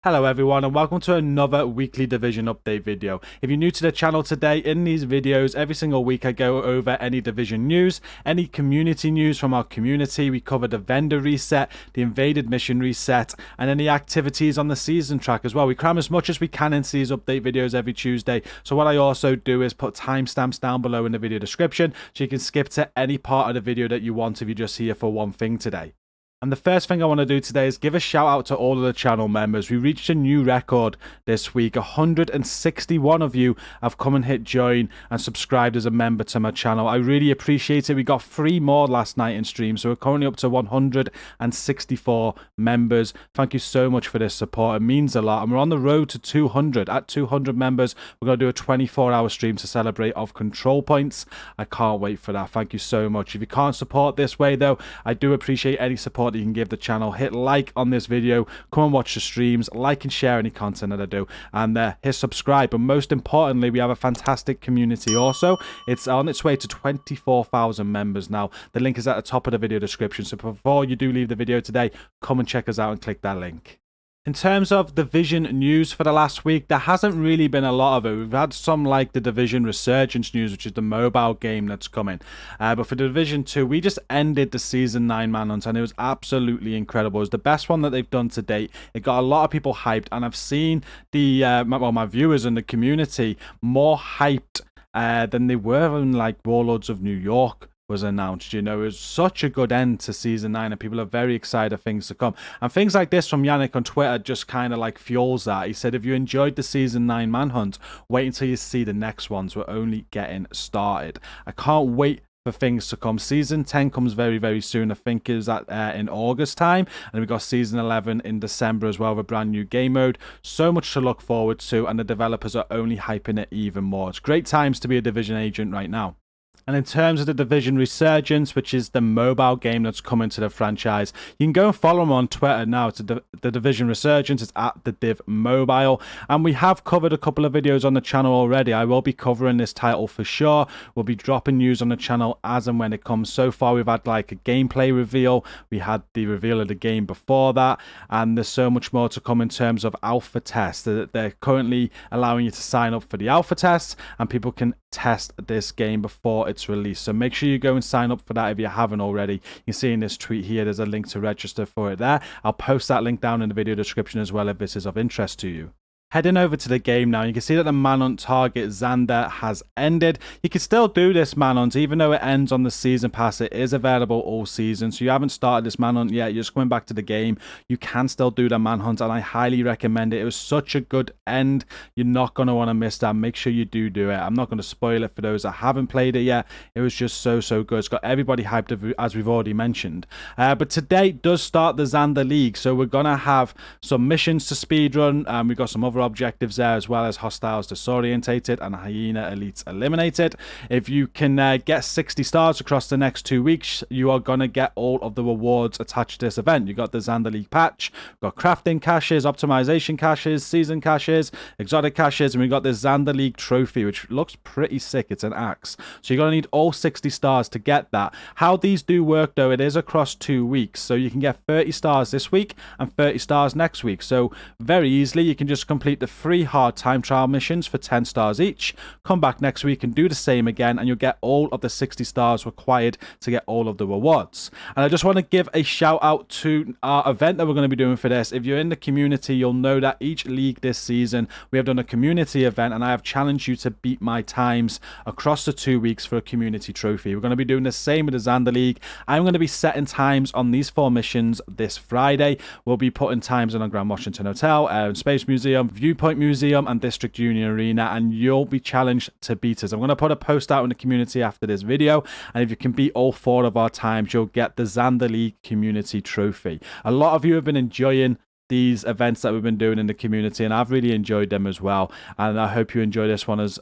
Hello everyone and welcome to another weekly division update video. If you're new to the channel today, in these videos every single week I go over any division news, any community news from our community. We cover the vendor reset, the invaded mission reset, and any activities on the season track as well. We cram as much as we can into these update videos every Tuesday. So what I also do is put timestamps down below in the video description so you can skip to any part of the video that you want if you're just here for one thing today. And the first thing I want to do today is give a shout out to all of the channel members. We reached a new record this week. 161 of you have come and hit join and subscribed as a member to my channel. I really appreciate it. We got 3 more last night in stream, so we're currently up to 164 members. Thank you so much for this support. It means a lot. And we're on the road to 200. At 200 members, we're going to do a 24-hour stream to celebrate off control points. I can't wait for that. Thank you so much. If you can't support this way, though, I do appreciate any support that you can give the channel. Hit like on this video, come and watch the streams, like and share any content that I do, and hit subscribe. But most importantly, we have a fantastic community also. It's on its way to 24,000 members now. The link is at the top of the video description, so before you do leave the video today, come and check us out and click that link. In terms of division news for the last week, there hasn't really been a lot of it. We've had some like the division resurgence news, which is the mobile game that's coming. But for division 2, we just ended the season 9 manhunt and it was absolutely incredible. It was the best one that they've done to date. It got a lot of people hyped, and I've seen the my viewers and the community more hyped than they were in like Warlords of New York was announced. You know, it was such a good end to season 9 and people are very excited for things to come, and things like this from Yannick on Twitter just kind of like fuels that. He said, if you enjoyed the season 9 manhunt, wait until you see the next ones. We're only getting started. I can't wait for things to come. Season 10 comes very, very soon. I think is at in August time, and we got season 11 in December as well with a brand new game mode. So much to look forward to, and the developers are only hyping it even more. It's great times to be a division agent right now. And in terms of the Division Resurgence, which is the mobile game that's coming to the franchise, you can go and follow them on Twitter now. It's the Division Resurgence. It's at the Div Mobile. And we have covered a couple of videos on the channel already. I will be covering this title for sure. We'll be dropping news on the channel as and when it comes. So far, we've had like a gameplay reveal. We had the reveal of the game before that. And there's so much more to come in terms of alpha tests. They're currently allowing you to sign up for the alpha tests, and people can test this game before it's released. So make sure you go and sign up for that if you haven't already. You can see in this tweet here, there's a link to register for it there. I'll post that link down in the video description as well if this is of interest to you. Heading over to the game now, you can see that the manhunt target Xander has ended. You can still do this manhunt even though it ends on the season pass. It is available all season, so you haven't started this manhunt yet, you're just coming back to the game, you can still do the manhunt, and I highly recommend it. It was such a good end. You're not going to want to miss that. Make sure you do it. I'm not going to spoil it for those that haven't played it yet. It was just so good. It's got everybody hyped, as we've already mentioned. But today does start the Xander League, so we're going to have some missions to speedrun, and we've got some other objectives there, as well as hostiles disorientated and hyena elites eliminated. If you can get 60 stars across the next 2 weeks, you are going to get all of the rewards attached to this event. You got the Xander League patch, we've got crafting caches, optimization caches, season caches, exotic caches, and we've got the Xander League trophy, which looks pretty sick. It's an axe, so you're going to need all 60 stars to get that. How these do work though, it is across 2 weeks, so you can get 30 stars this week and 30 stars next week. So very easily you can just complete the 3 hard time trial missions for 10 stars each, come back next week and do the same again, and you'll get all of the 60 stars required to get all of the rewards. And I just want to give a shout out to our event that we're going to be doing for this. If you're in the community, you'll know that each league this season we have done a community event, and I have challenged you to beat my times across the 2 weeks for a community trophy. We're going to be doing the same with the Xander League. I'm going to be setting times on these 4 missions this Friday. We'll be putting times in on Grand Washington Hotel, Space Museum, Viewpoint Museum, and District Union Arena, and you'll be challenged to beat us. I'm going to put a post out in the community after this video, and if you can beat all 4 of our times, you'll get the Xander League community trophy. A lot of you have been enjoying these events that we've been doing in the community, and I've really enjoyed them as well, and I hope you enjoy this one as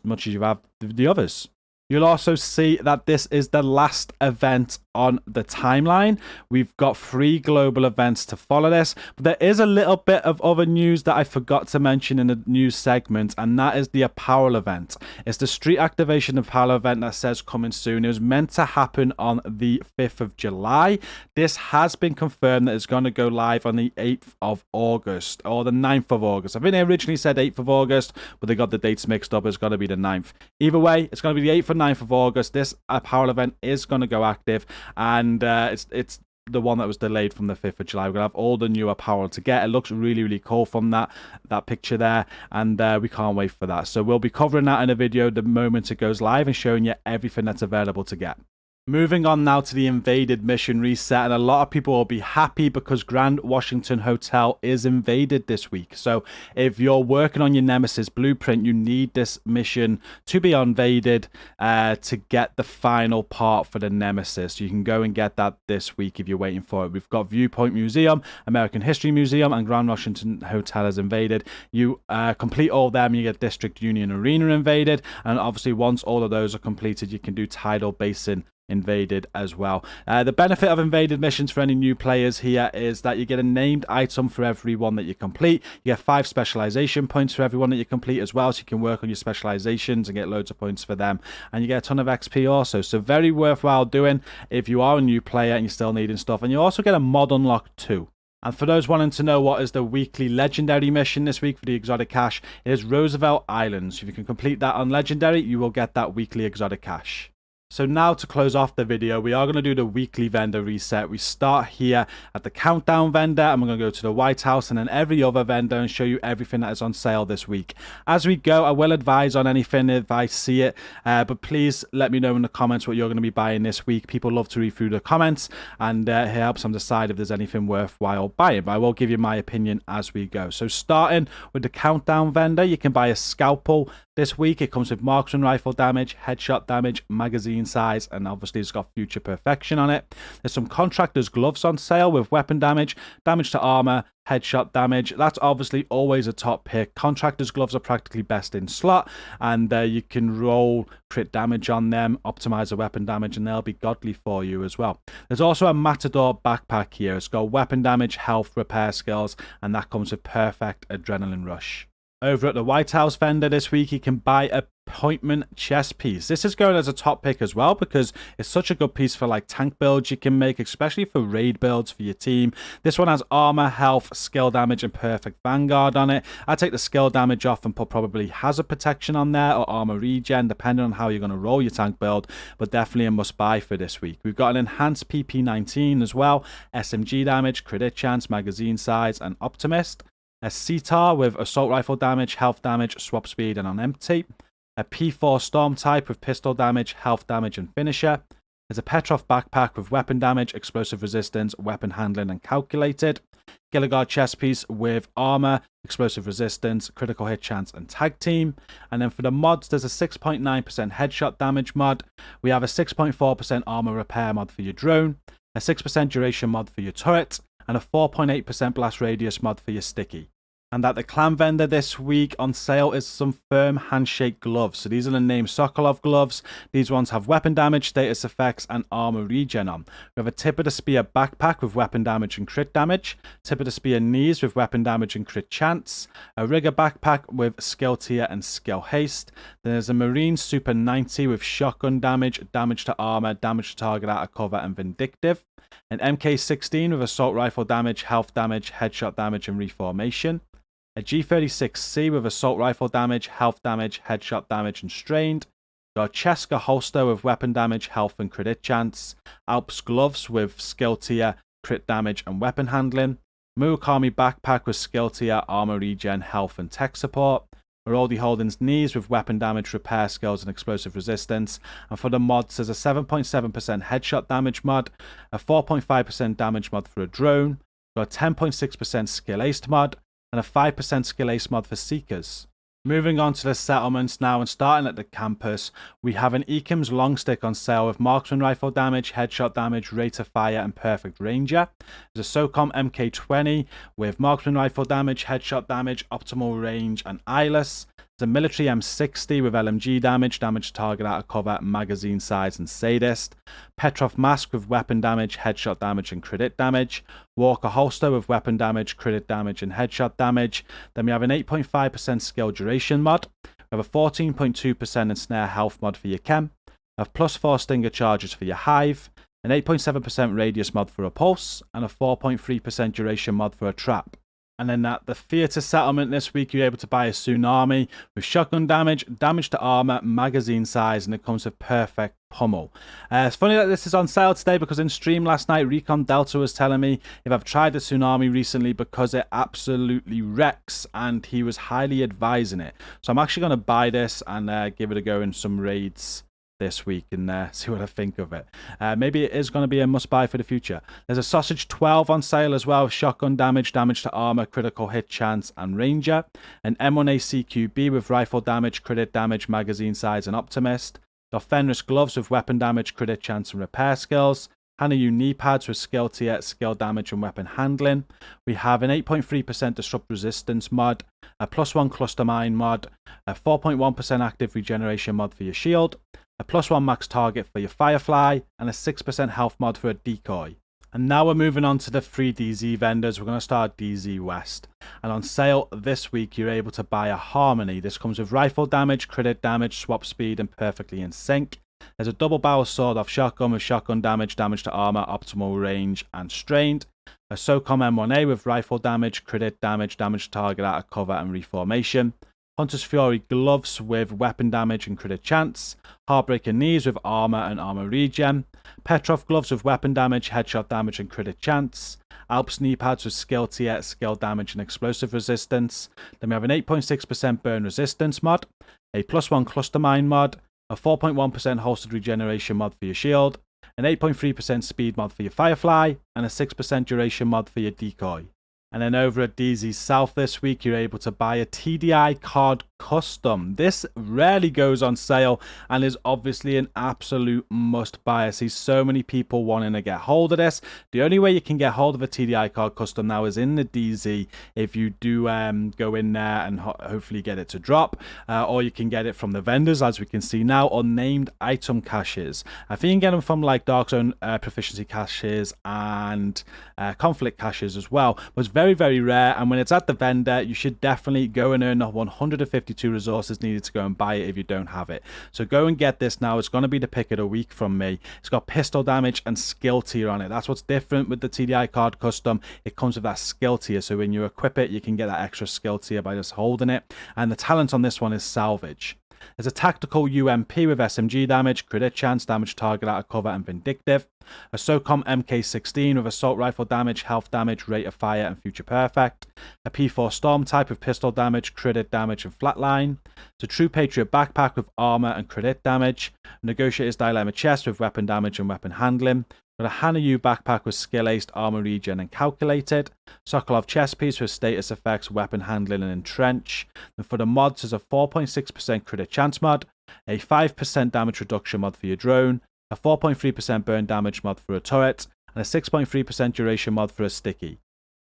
much as you have the others. You'll also see that this is the last event on the timeline. We've got 3 global events to follow this, but there is a little bit of other news that I forgot to mention in the news segment, and that is the apparel event. It's the street activation apparel event that says coming soon. It was meant to happen on the 5th of July. This has been confirmed that it's going to go live on the 8th of August or the 9th of August. I think they originally said 8th of August, but they got the dates mixed up. It's going to be the 9th. Either way, it's going to be the 8th or 9th of August. This apparel event is going to go active, and it's the one that was delayed from the 5th of July. We're going to have all the new apparel to get. It looks really, really cool from that picture there, and we can't wait for that. So we'll be covering that in a video the moment it goes live and showing you everything that's available to get. Moving on now to the invaded mission reset, and a lot of people will be happy because Grand Washington Hotel is invaded this week. So if you're working on your Nemesis blueprint, you need this mission to be invaded to get the final part for the Nemesis. You can go and get that this week if you're waiting for it. We've got Viewpoint Museum, American History Museum, and Grand Washington Hotel is invaded. You complete all of them, you get District Union Arena invaded, and obviously once all of those are completed, you can do Tidal Basin invaded as well. The benefit of invaded missions for any new players here is that you get a named item for every one that you complete. You get 5 specialization points for every one that you complete as well, so you can work on your specializations and get loads of points for them, and you get a ton of XP also. So very worthwhile doing if you are a new player and you're still needing stuff. And you also get a mod unlock too. And for those wanting to know what is the weekly legendary mission this week for the exotic cash, it is Roosevelt Islands. If you can complete that on legendary, you will get that weekly exotic cash. So now to close off the video, we are going to do the weekly vendor reset. We start here at the countdown vendor, and we're going to go to the White House and then every other vendor and show you everything that is on sale this week. As we go, I will advise on anything if I see it, but please let me know in the comments what you're going to be buying this week. People love to read through the comments, and it helps them decide if there's anything worthwhile buying, but I will give you my opinion as we go. So starting with the countdown vendor, you can buy a scalpel this week. It comes with marksman rifle damage, headshot damage, magazine size, and obviously it's got future perfection on it. There's some contractors gloves on sale with weapon damage, damage to armor, headshot damage. That's obviously always a top pick. Contractors gloves are practically best in slot, and you can roll crit damage on them, optimize the weapon damage, and they'll be godly for you as well. There's also a Matador backpack here. It's got weapon damage, health, repair skills, and that comes with perfect adrenaline rush. Over at the White House vendor this week, you can buy a appointment chest piece. This is going as a top pick as well because it's such a good piece for like tank builds you can make, especially for raid builds for your team. This one has armor, health, skill damage, and perfect vanguard on it. I take the skill damage off and put probably hazard protection on there or armor regen, depending on how you're going to roll your tank build, but definitely a must buy for this week. We've got an enhanced PP19 as well, SMG damage, crit chance, magazine size, and optimist. A CTAR with assault rifle damage, health damage, swap speed, and on empty. A P4 storm type with pistol damage, health damage, and finisher. There's a Petrov backpack with weapon damage, explosive resistance, weapon handling, and calculated. Gilligard chest piece with armor, explosive resistance, critical hit chance, and tag team. And then for the mods, there's a 6.9% headshot damage mod. We have a 6.4% armor repair mod for your drone, a 6% duration mod for your turret, and a 4.8% blast radius mod for your sticky. And at the clan vendor this week on sale is some firm handshake gloves. So these are the named Sokolov gloves. These ones have weapon damage, status effects, and armor regen on. We have a tip of the spear backpack with weapon damage and crit damage. Tip of the spear knees with weapon damage and crit chance. A rigger backpack with skill tier and skill haste. Then there's a marine super 90 with shotgun damage, damage to armor, damage to target out of cover, and vindictive. An MK16 with assault rifle damage, health damage, headshot damage, and reformation. A G36C with assault rifle damage, health damage, headshot damage, and strained. Got a Cheska holster with weapon damage, health, and crit chance. Alps gloves with skill tier, crit damage, and weapon handling. Murakami backpack with skill tier, armor regen, health, and tech support. Maroldi Holdings knees with weapon damage, repair skills, and explosive resistance. And for the mods, there's a 7.7% headshot damage mod, a 4.5% damage mod for a drone, got a 10.6% skill ace mod, and a 5% skill ace mod for seekers. Moving on to the settlements now, and starting at the campus, we have an Eakham's long stick on sale with marksman rifle damage, headshot damage, rate of fire, and perfect ranger. There's a SOCOM MK20 with marksman rifle damage, headshot damage, optimal range, and eyeless. There's The military M60 with LMG damage, damage to target out of cover, magazine size, and sadist. Petrov mask with weapon damage, headshot damage, and crit damage. Walker holster with weapon damage, crit damage, and headshot damage. Then we have an 8.5% skill duration mod. We have a 14.2% ensnare health mod for your chem. We have +4 stinger charges for your hive. An 8.7% radius mod for a pulse. And a 4.3% duration mod for a trap. And then at the theatre settlement this week, you're able to buy a tsunami with shotgun damage, damage to armor, magazine size, and it comes with perfect pummel. It's funny that this is on sale today because in stream last night, Recon Delta was telling me if I've tried the tsunami recently because it absolutely wrecks, and he was highly advising it. So I'm actually going to buy this and give it a go in some raids this week and see what I think of it. Maybe it is going to be a must buy for the future. There's a sausage 12 on sale as well. Shotgun damage, damage to armor, critical hit chance, and ranger. An M1A CQB with rifle damage, crit damage, magazine size, and optimist. The Fenris gloves with weapon damage, crit chance, and repair skills. Hanayu knee pads with skill tier, skill damage, and weapon handling. We have an 8.3% disrupt resistance mod, a +1 cluster mine mod, a 4.1% active regeneration mod for your shield, a +1 max target for your firefly, and a 6% health mod for a decoy. And now we're moving on to the 3 DZ vendors. We're going to start DZ West. And on sale this week, you're able to buy a Harmony. This comes with rifle damage, crit damage, swap speed, and perfectly in sync. There's a double barrel sword off shotgun with shotgun damage, damage to armor, optimal range, and strained. A SOCOM M1A with rifle damage, crit damage, damage to target out of cover, and reformation. Hunter's Fury gloves with weapon damage and crit chance. Heartbreaker knees with armor and armor regen. Petrov gloves with weapon damage, headshot damage, and crit chance. Alps knee pads with skill tier, skill damage, and explosive resistance. Then we have an 8.6% burn resistance mod, a +1 cluster mine mod, a 4.1% holstered regeneration mod for your shield, an 8.3% speed mod for your firefly, and a 6% duration mod for your decoy. And then over at DZ South this week, you're able to buy a TDI KARD custom. This rarely goes on sale and is obviously an absolute must buy. I see so many people wanting to get hold of this. The only way you can get hold of a TDI KARD custom now is in the DZ if you do go in there and hopefully get it to drop, or you can get it from the vendors, as we can see now, unnamed item caches. I think you can get them from like Dark Zone proficiency caches and conflict caches as well, but it's very, very rare, and when it's at the vendor, you should definitely go and earn the 152 resources needed to go and buy it if you don't have it. So go and get this now. It's going to be the pick of the week from me. It's got pistol damage and skill tier on it. That's what's different with the TDI KARD custom. It comes with that skill tier, so when you equip it, you can get that extra skill tier by just holding it, and the talent on this one is salvage. There's a tactical UMP with SMG damage, crit chance, damage target out of cover, and vindictive. A SOCOM MK16 with assault rifle damage, health damage, rate of fire, and future perfect. A P4 Storm type with pistol damage, crit damage, and flatline. It's a True Patriot backpack with armor and crit damage. A Negotiator's Dilemma chest with weapon damage and weapon handling. Got a Hanayu backpack with skill aced, armor regen, and calculated. Sokolov chest piece with status effects, weapon handling, and entrench. And for the mods, there's a 4.6% crit chance mod, a 5% damage reduction mod for your drone, a 4.3% burn damage mod for a turret, and a 6.3% duration mod for a sticky.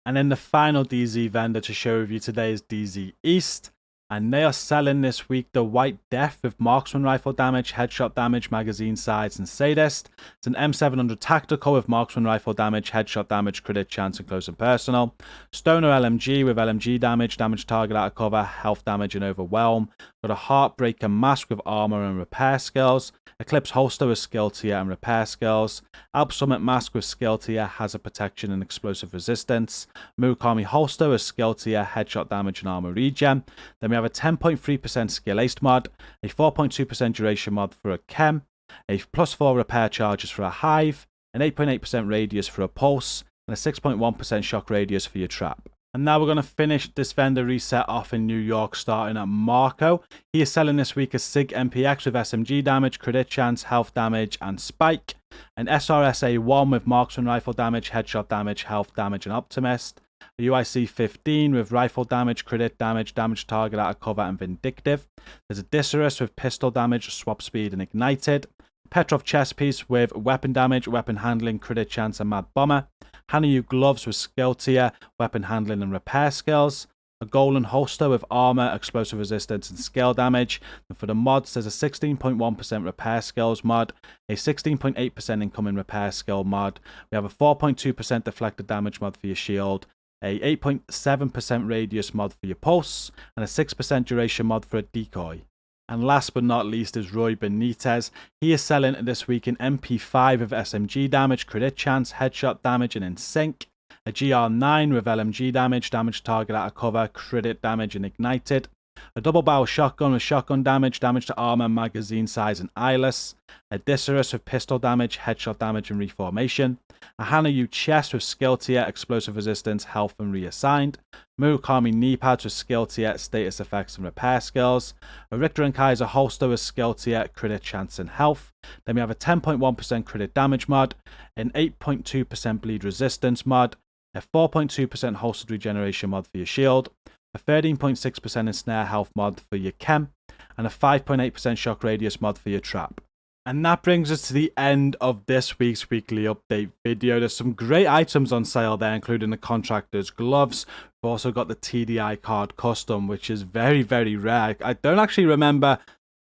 And then the final DZ vendor to show you today is DZ East. And they are selling this week the White Death with marksman rifle damage, headshot damage, magazine size, and sadist. It's an M700 tactical with marksman rifle damage, headshot damage, crit chance, and close and personal. Stoner LMG with LMG damage, damage target out of cover, health damage, and overwhelm. Got a Heartbreaker mask with armor and repair skills. Eclipse holster with skill tier and repair skills. Alp Summit mask with skill tier, hazard protection, and explosive resistance. Murakami holster with skill tier, headshot damage, and armor regen. Then we have a 10.3% skill aced mod, a 4.2% duration mod for a chem, a +4 repair charges for a hive, an 8.8% radius for a pulse, and a 6.1% shock radius for your trap. And now we're going to finish this vendor reset off in New York, starting at Marco. He is selling this week a SIG MPX with SMG damage, crit chance, health damage, and spike. An SRSA-1 with marksman rifle damage, headshot damage, health damage, and optimist. A UIC-15 with rifle damage, crit damage, damage target out of cover, and vindictive. There's a Disarus with pistol damage, swap speed, and ignited. Petrov chest piece with weapon damage, weapon handling, crit chance, and mad bomber. Hanayu gloves with skill tier, weapon handling, and repair skills. a golden holster with armor, explosive resistance, and skill damage. And for the mods, there's a 16.1% repair skills mod, a 16.8% incoming repair skill mod. We have a 4.2% deflected damage mod for your shield, a 8.7% radius mod for your pulse, and a 6% duration mod for a decoy. And last but not least is Roy Benitez. He is selling this week an MP5 with SMG damage, crit chance, headshot damage, and in sync. A GR9 with LMG damage, damage target out of cover, crit damage, and ignited. A double barrel shotgun with shotgun damage, damage to armor, magazine size, and eyeless. A Discerus with pistol damage, headshot damage, and reformation. A Hanayu chest with skill tier, explosive resistance, health, and reassigned. Murakami knee pads with skill tier, status effects, and repair skills. A Richter and Kaiser holster with skill tier, crit chance, and health. Then we have a 10.1% crit damage mod, an 8.2% bleed resistance mod, a 4.2% holstered regeneration mod for your shield, a 13.6% ensnare health mod for your chem, and a 5.8% shock radius mod for your trap. And that brings us to the end of this week's weekly update video. There's some great items on sale there, including the contractor's gloves. We've also got the TDI KARD custom, which is very, very rare. I don't actually remember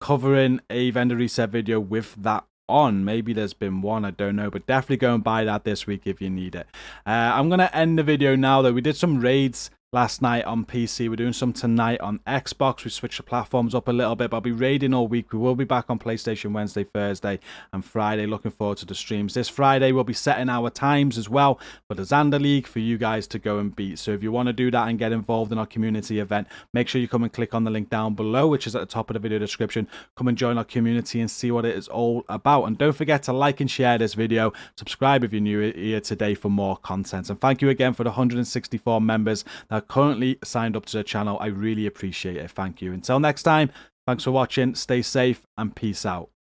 covering a vendor reset video with that on. Maybe there's been one, I don't know, but definitely go and buy that this week if you need it. I'm going to end the video now, though. We did some raids last night on PC. We're doing some tonight on Xbox. We switched the platforms up a little bit, but I'll be raiding all week. We will be back on PlayStation Wednesday, Thursday, and Friday. Looking forward to the streams. This Friday, we'll be setting our times as well for the Xander League for you guys to go and beat. So if you want to do that and get involved in our community event, make sure you come and click on the link down below, which is at the top of the video description. Come and join our community and see what it is all about. And don't forget to like and share this video. Subscribe if you're new here today for more content. And thank you again for the 164 members that currently signed up to the channel. I really appreciate it. Thank you. Until next time, thanks for watching. Stay safe and peace out.